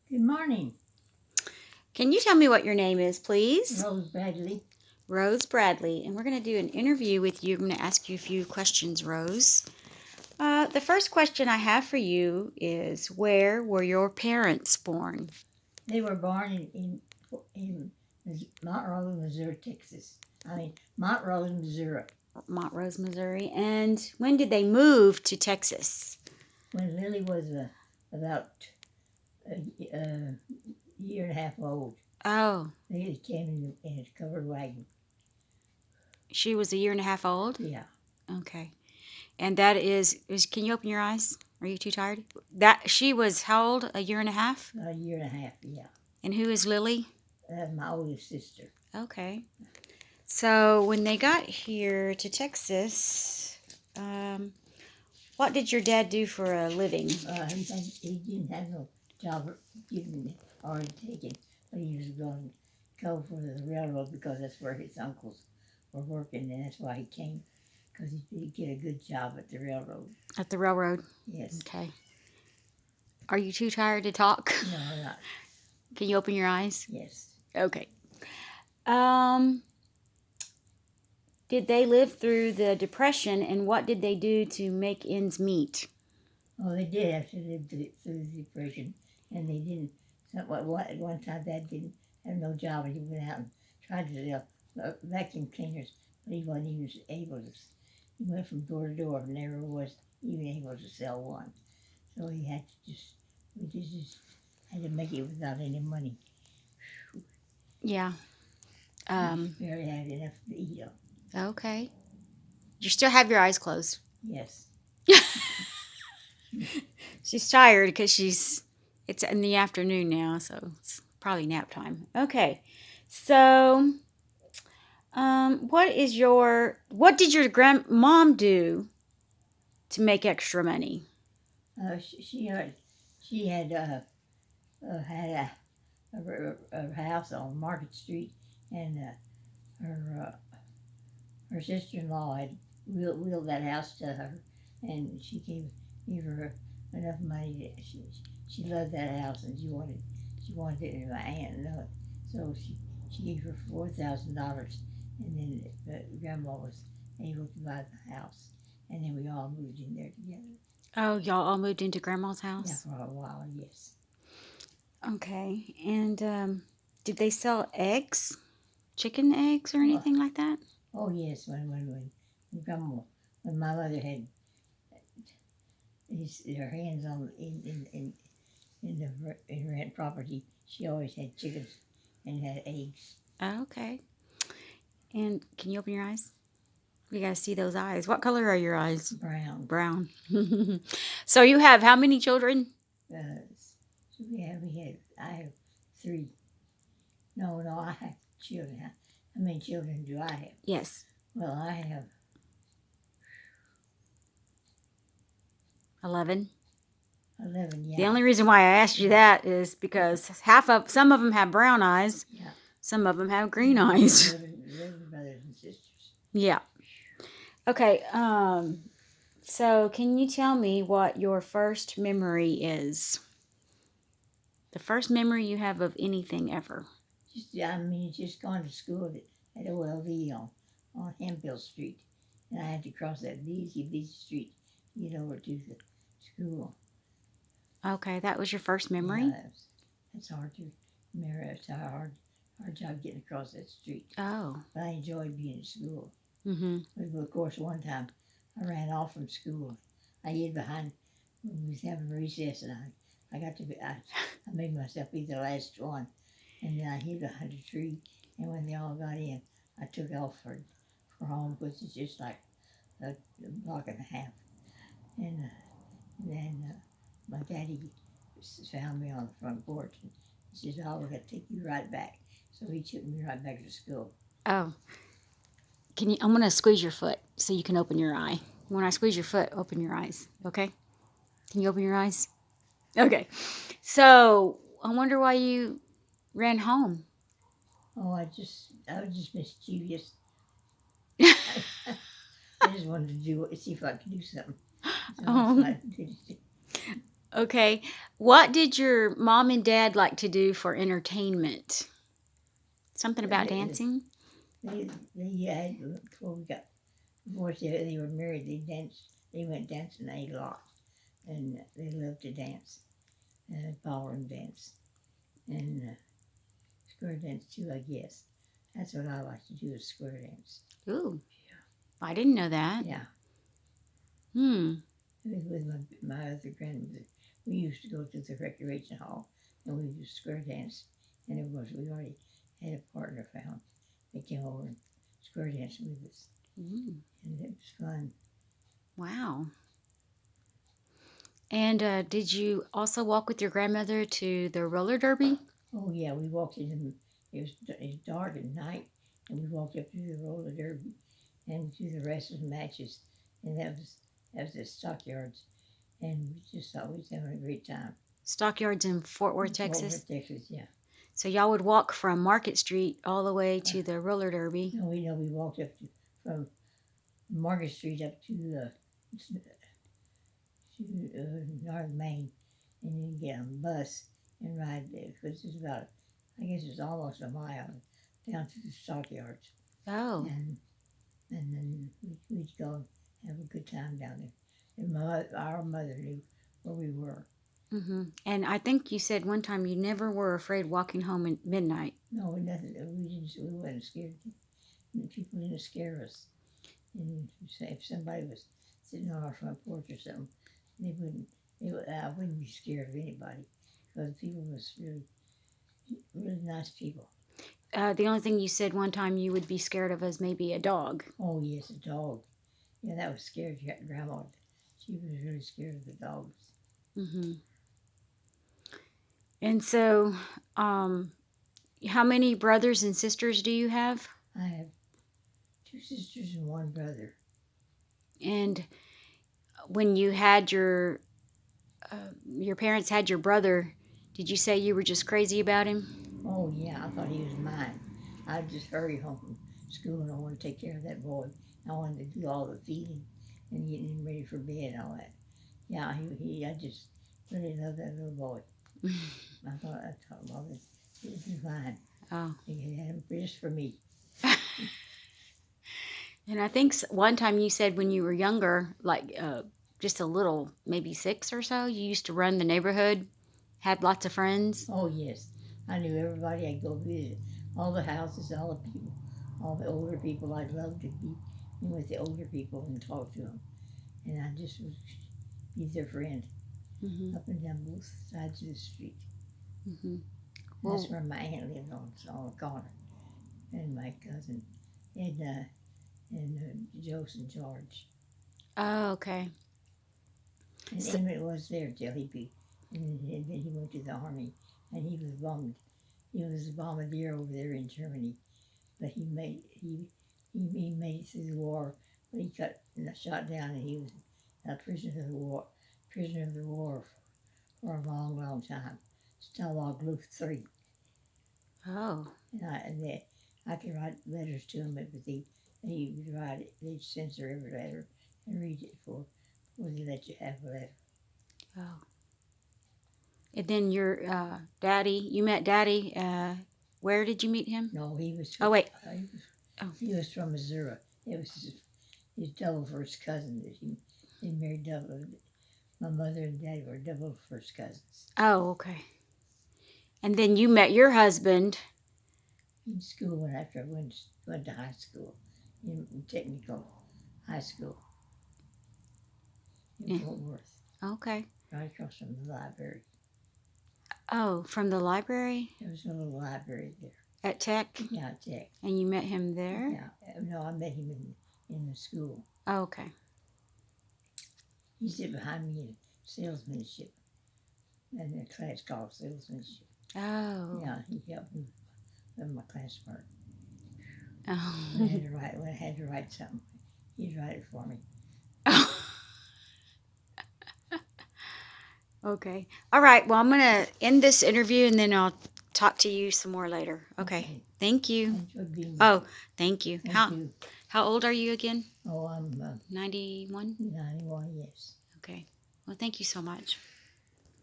Good morning, Can you tell me what your name is, please? Rose Bradley. Rose Bradley. And we're going to do an interview with you. I'm going to ask you a few questions, Rose. The first question I have for you is, where were your parents born? They were born in Montrose, Missouri, Texas. Montrose, Missouri. Montrose, Missouri. And when did they move to Texas? When Lily was about a year and a half old, Oh, they came in a covered wagon. she was a year and a half old? Yeah, Okay. And that is can you open your eyes? Are you too tired? That she was how old? A year and a half? about a year and a half. Yeah, And who is Lily? that's my oldest sister. Okay. So when they got here to Texas, what did your dad do for a living? He didn't have no job given already taken, but he was going to go for the railroad because that's where his uncles were working, and that's why he came, because he did get a good job at the railroad. At the railroad. Yes. Okay. Are you too tired to talk? No, not. Can you open your eyes? Yes. Okay. Um, did they live through the Depression, and what did they do to make ends meet? Oh, they did have to live through the Depression, and they didn't. At one time, Dad didn't have no job, and he went out and tried to sell vacuum cleaners, but he wasn't even able to. He went from door to door, and never was even able to sell one. So he had to just had to make it without any money. Yeah. He barely had enough to eat on. Okay. You still have your eyes closed. Yes. She's tired because it's in the afternoon now, so it's probably nap time. Okay. So, what did your grandmom do to make extra money? She had had a house on Market Street, and her her sister-in-law had willed that house to her, and she gave her enough money that she loved that house, and she wanted it, and my aunt knew it, so she gave her $4,000, and then grandma was able to buy the house, and then we all moved in there together. Oh, y'all all moved into grandma's Yeah, house? for a while, yes. Okay. And did they sell eggs? Chicken eggs or Oh, anything like that? oh yes, when grandma, when my mother had her hands on in rent property, she always had chickens and had eggs. Oh, okay. And can you open your eyes? We got to see those eyes. What color are your eyes? Brown. Brown. So you have how many children? So I have three. No, I have children. How many children do I have? Yes. Well, I have 11. 11. Yeah. The only reason why I asked you that is because some of them have brown eyes. Yeah. Some of them have green eyes. 11 brothers and sisters. Yeah. Okay. So can you tell me what your first memory is? The first memory you have of anything ever. Just gone to school at OLV on Hemphill Street, and I had to cross that busy street to get over to the school. Okay, that was your first memory? Yeah, that's hard to remember. It's a hard job getting across that street. Oh. But I enjoyed being at school. Mm-hmm. But of course, one time I ran off from school. I hid behind when we was having recess, and I made myself be the last one, and then I hid behind a tree. And when they all got in, I took off for home, which is just like a block and a half. And then my daddy found me on the front porch, and he says, "Oh, we're gonna take you right back." So he took me right back to school. Oh. I'm going to squeeze your foot so you can open your eye. When I squeeze your foot, open your eyes. Okay? Can you open your eyes? Okay. So, I wonder why you ran home. Oh, I was just mischievous. I just wanted to see if I could do something. So Oh. I did it. Okay. What did your mom and dad like to do for entertainment? Something about They, dancing? they had, before we got, before they were married, they danced, they went dancing a lot. And they loved to dance, ballroom dance, and square dance too, I guess. That's what I like to do is square dance. Ooh. I didn't know that. Yeah. Hmm. With my other grandmother, we used to go to the recreation hall and we used to square dance. And we already had a partner found. They came over and square danced with us. Mm. And it was fun. Wow. And did you also walk with your grandmother to the roller derby? Oh, yeah, we walked in, it was dark at night, and we walked up to the roller derby and to the rest of the matches. And that was the stockyards. And we just thought we was having a great time. Stockyards in Fort Worth, Fort Texas. Worth, Texas, yeah. So y'all would walk from Market Street all the way to the roller derby. No, we walked up from Market Street up to North Main, and then get on a bus and ride there, because it's about, I guess it's almost a mile down to the stockyards. Oh. And then we'd go and have a good time down there. And our mother knew where we were. Mm-hmm. And I think you said one time you never were afraid walking home at midnight. No, nothing. We wasn't scared. People didn't scare us. And if somebody was sitting on our front porch or something, I wouldn't be scared of anybody, because people was really, really nice people. The only thing you said one time you would be scared of is maybe a dog. Oh yes, a dog. Yeah, that was scared. Grandma. She was really scared of the dogs. Mm-hmm. And so, how many brothers and sisters do you have? I have 2 sisters and 1 brother. And when you had your parents had your brother, did you say you were just crazy about him? Oh yeah, I thought he was mine. I'd just hurry home from school and I wanted to take care of that boy. I wanted to do all the feeding and getting him ready for bed and all that. Yeah, I just really loved that little boy. I thought, well, this is mine. Oh. He had him just for me. And I think one time you said when you were younger, like just a little, maybe 6 or so, you used to run the neighborhood, had lots of friends. Oh yes, I knew everybody. I'd go visit all the houses, all the people, all the older people. I'd love to be with the older people and talk to them, and I just would be their friend. Mm-hmm. Up and down both sides of the street. Mm-hmm. That's where my aunt lived on the corner, and my cousin, and Joseph and George. Oh, okay. And Emmett was there till and then he went to the army, and he was bombed. He was a bombardier over there in Germany, but he made it through the war. But he got shot down, and he was a prisoner of the war. For a long, long time. Stalag Luft 3. Oh. And I could write letters to him, but they would write it. They'd censor every letter and read it before they let you have a letter. Oh. And then your daddy, you met Daddy. Where did you meet him? No, he was. Oh, wait. He was from Missouri. It was his double first cousin that he married double. My mother and daddy were double first cousins. Oh, okay. And then you met your husband in school after I went to high school, in technical high school in Fort Worth. Okay. Right across from the library. Oh, from the library? There was a little library there. At Tech? Yeah, at Tech. And you met him there? Yeah. No, I met him in the school. Oh, okay. He sit behind me in salesmanship, and the class called salesmanship. Oh. Yeah, he helped me with my class work. Oh. When I had to write something, he'd write it for me. Okay. All right. Well, I'm going to end this interview and then I'll talk to you some more later. Okay. Thank you. Oh, thank you. How old are you again? Oh, I'm 91? 91, yes. Okay. Well, thank you so much.